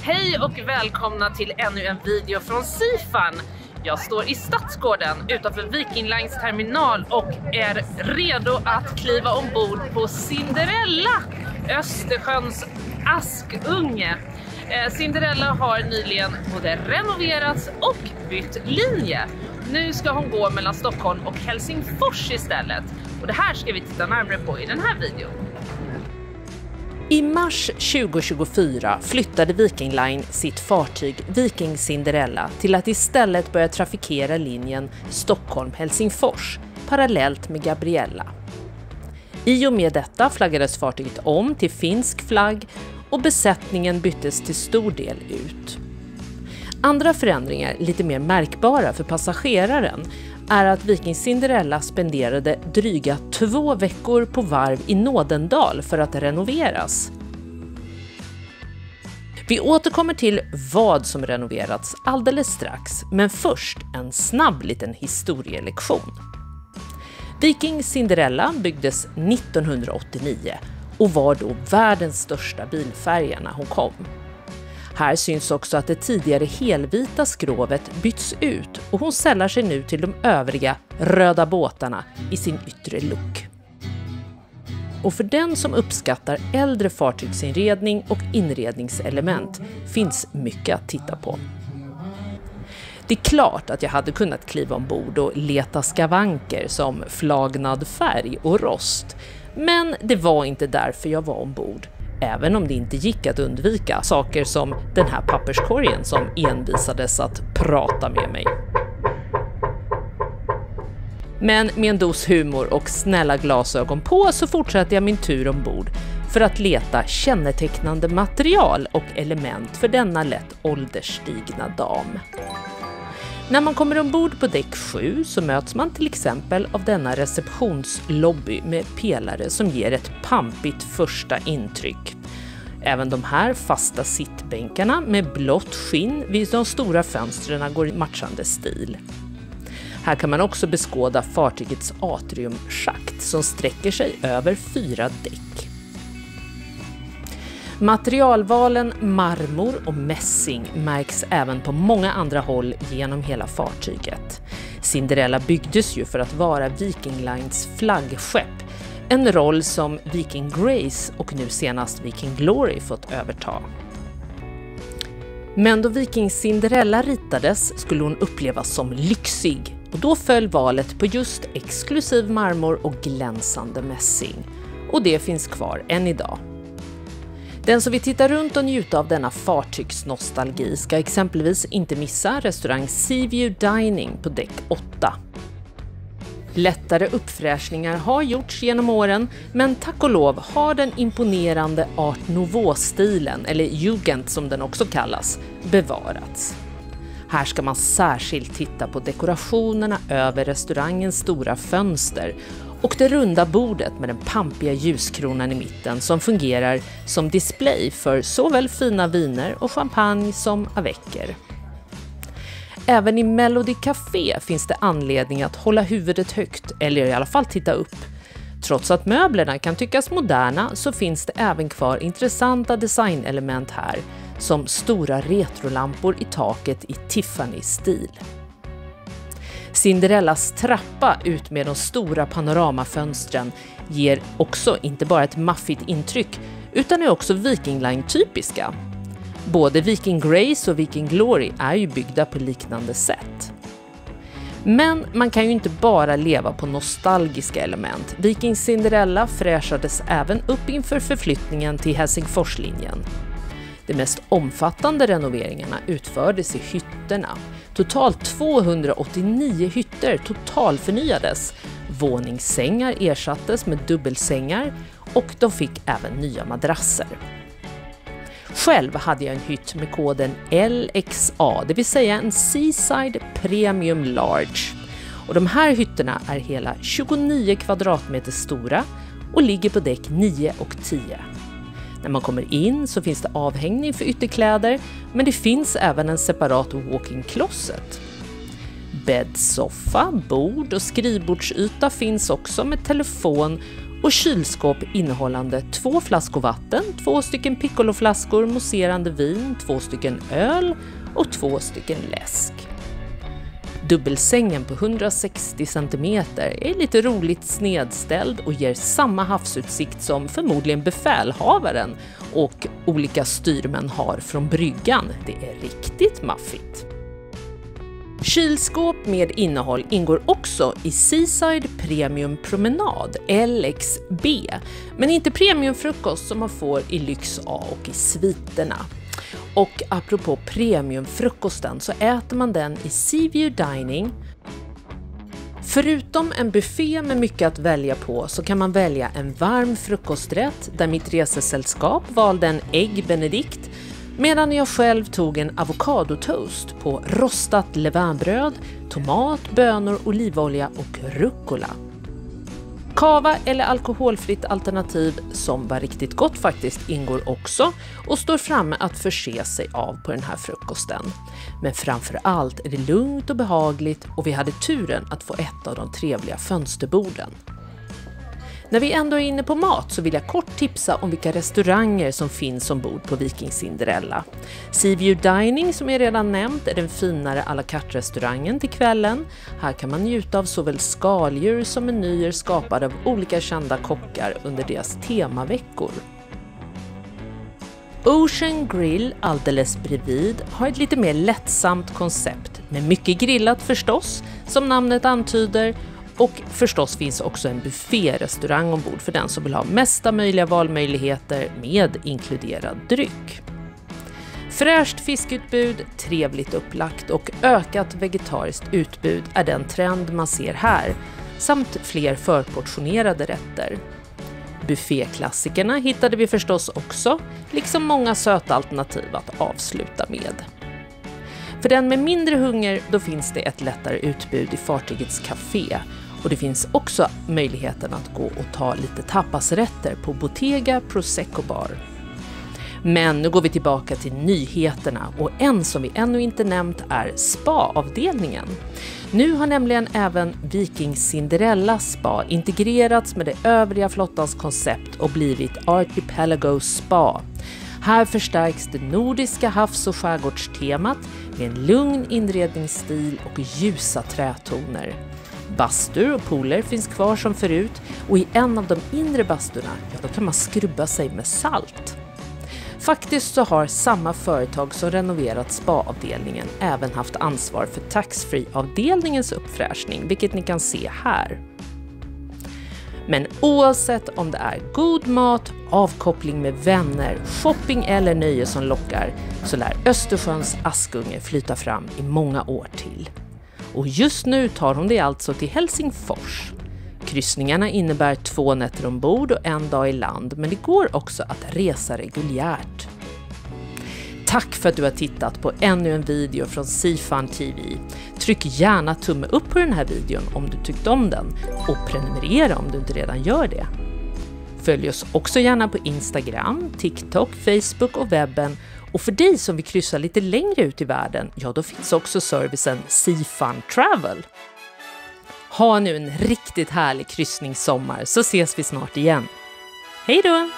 Hej och välkomna till ännu en video från Sifan. Jag står i Stadsgården utanför Viking Lines terminal och är redo att kliva ombord på Cinderella, Östersjöns askunge. Cinderella har nyligen både renoverats och bytt linje. Nu ska hon gå mellan Stockholm och Helsingfors istället. Och det här ska vi titta närmare på i den här videon. I mars 2024 flyttade Viking Line sitt fartyg Viking Cinderella till att istället börja trafikera linjen Stockholm-Helsingfors parallellt med Gabriella. I och med detta flaggades fartyget om till finsk flagg och besättningen byttes till stor del ut. Andra förändringar, lite mer märkbara för passageraren, är att Viking Cinderella spenderade dryga 2 veckor på varv i Nådendal för att renoveras. Vi återkommer till vad som renoverats alldeles strax, men först en snabb liten historielektion. Viking Cinderella byggdes 1989 och var då världens största bilfärja när hon kom. Här syns också att det tidigare helvita skrovet bytts ut och hon sällar sig nu till de övriga röda båtarna i sin yttre look. Och för den som uppskattar äldre fartygsinredning och inredningselement finns mycket att titta på. Det är klart att jag hade kunnat kliva ombord och leta skavanker som flagnad färg och rost, men det var inte därför jag var ombord. Även om det inte gick att undvika saker som den här papperskorgen som envisades att prata med mig. Men med en dos humor och snälla glasögon på så fortsatte jag min tur ombord för att leta kännetecknande material och element för denna lätt ålderstigna dam. När man kommer ombord på däck 7 så möts man till exempel av denna receptionslobby med pelare som ger ett pampigt första intryck. Även de här fasta sittbänkarna med blått skinn vid de stora fönstren går i matchande stil. Här kan man också beskåda fartygets atriumschakt som sträcker sig över 4 däck. Materialvalen marmor och mässing märks även på många andra håll genom hela fartyget. Cinderella byggdes ju för att vara Viking Lines flaggskepp, en roll som Viking Grace och nu senast Viking Glory fått överta. Men då Viking Cinderella ritades skulle hon upplevas som lyxig och då föll valet på just exklusiv marmor och glänsande mässing. Och det finns kvar än idag. Den som vill titta runt och njuta av denna fartygsnostalgi ska exempelvis inte missa restaurang Seaview Dining på däck 8. Lättare uppfräschningar har gjorts genom åren, men tack och lov har den imponerande Art Nouveau-stilen, eller Jugend som den också kallas, bevarats. Här ska man särskilt titta på dekorationerna över restaurangens stora fönster och det runda bordet med den pampiga ljuskronan i mitten som fungerar som display för såväl fina viner och champagne som avecker. Även i Melody Café finns det anledning att hålla huvudet högt eller i alla fall titta upp. Trots att möblerna kan tyckas moderna så finns det även kvar intressanta designelement här, som stora retrolampor i taket i Tiffany-stil. Cinderellas trappa ut med de stora panoramafönstren ger också inte bara ett maffigt intryck utan är också Viking Line-typiska. Både Viking Grace och Viking Glory är ju byggda på liknande sätt. Men man kan ju inte bara leva på nostalgiska element. Viking Cinderella fräschades även upp inför förflyttningen till Helsingforslinjen. De mest omfattande renoveringarna utfördes i hytterna. Totalt 289 hytter totalförnyades. Våningssängar ersattes med dubbelsängar och de fick även nya madrasser. Själv hade jag en hytt med koden LXA, det vill säga en Seaside Premium Large. Och de här hytterna är hela 29 kvadratmeter stora och ligger på däck 9 och 10. När man kommer in så finns det avhängning för ytterkläder, men det finns även en separat walk-in closet. Bäddsoffa, bord och skrivbordsyta finns också med telefon och kylskåp innehållande 2 flaskor vatten, 2 stycken piccoloflaskor mousserande vin, 2 stycken öl och 2 stycken läsk. Dubbelsängen på 160 cm är lite roligt snedställd och ger samma havsutsikt som förmodligen befälhavaren och olika styrmän har från bryggan. Det är riktigt maffigt. Kylskåp med innehåll ingår också i Seaside Premium Promenad, LXB, men inte premiumfrukost som man får i Lyx A och i sviterna. Och apropå premiumfrukosten så äter man den i Seaview Dining. Förutom en buffé med mycket att välja på så kan man välja en varm frukosträtt där mitt resesällskap valde en ägg benedict medan jag själv tog en avokadotoast på rostat levainbröd, tomat, bönor, olivolja och rucola. Kava eller alkoholfritt alternativ som var riktigt gott faktiskt ingår också och står framme att förse sig av på den här frukosten. Men framför allt är det lugnt och behagligt och vi hade turen att få ett av de trevliga fönsterborden. När vi ändå är inne på mat så vill jag kort tipsa om vilka restauranger som finns ombord på Viking Cinderella. Seaview Dining som jag redan nämnt är den finare à la carte-restaurangen till kvällen. Här kan man njuta av såväl skaldjur som menyer skapade av olika kända kockar under deras temaveckor. Ocean Grill alldeles bredvid har ett lite mer lättsamt koncept med mycket grillat förstås, som namnet antyder. Och förstås finns också en bufférestaurang ombord för den som vill ha mesta möjliga valmöjligheter med inkluderad dryck. Fräscht fiskutbud, trevligt upplagt och ökat vegetariskt utbud är den trend man ser här, samt fler förportionerade rätter. Bufféklassikerna hittade vi förstås också, liksom många söta alternativ att avsluta med. För den med mindre hunger då finns det ett lättare utbud i fartygets café och det finns också möjligheten att gå och ta lite tapasrätter på Bottega Prosecco Bar. Men nu går vi tillbaka till nyheterna och en som vi ännu inte nämnt är spa-avdelningen. Nu har nämligen även Viking Cinderella Spa integrerats med det övriga flottans koncept och blivit Archipelago Spa. Här förstärks det nordiska havs- och skärgårdstemat med en lugn inredningsstil och ljusa trätoner. Bastur och pooler finns kvar som förut och i en av de inre basturna då kan man skrubba sig med salt. Faktiskt så har samma företag som renoverat spa-avdelningen även haft ansvar för tax-free-avdelningens uppfräschning, vilket ni kan se här. Men oavsett om det är god mat, avkoppling med vänner, shopping eller nöje som lockar så lär Östersjöns Askunge flyta fram i många år till. Och just nu tar hon det alltså till Helsingfors. Kryssningarna innebär 2 nätter ombord och 1 dag i land, men det går också att resa reguljärt. Tack för att du har tittat på ännu en video från Seafun TV. Tryck gärna tumme upp på den här videon om du tyckte om den och prenumerera om du inte redan gör det. Följ oss också gärna på Instagram, TikTok, Facebook och webben. Och för dig som vill kryssa lite längre ut i världen, ja då finns också servicen Seafun Travel. Ha nu en riktigt härlig kryssningssommar så ses vi snart igen. Hej då!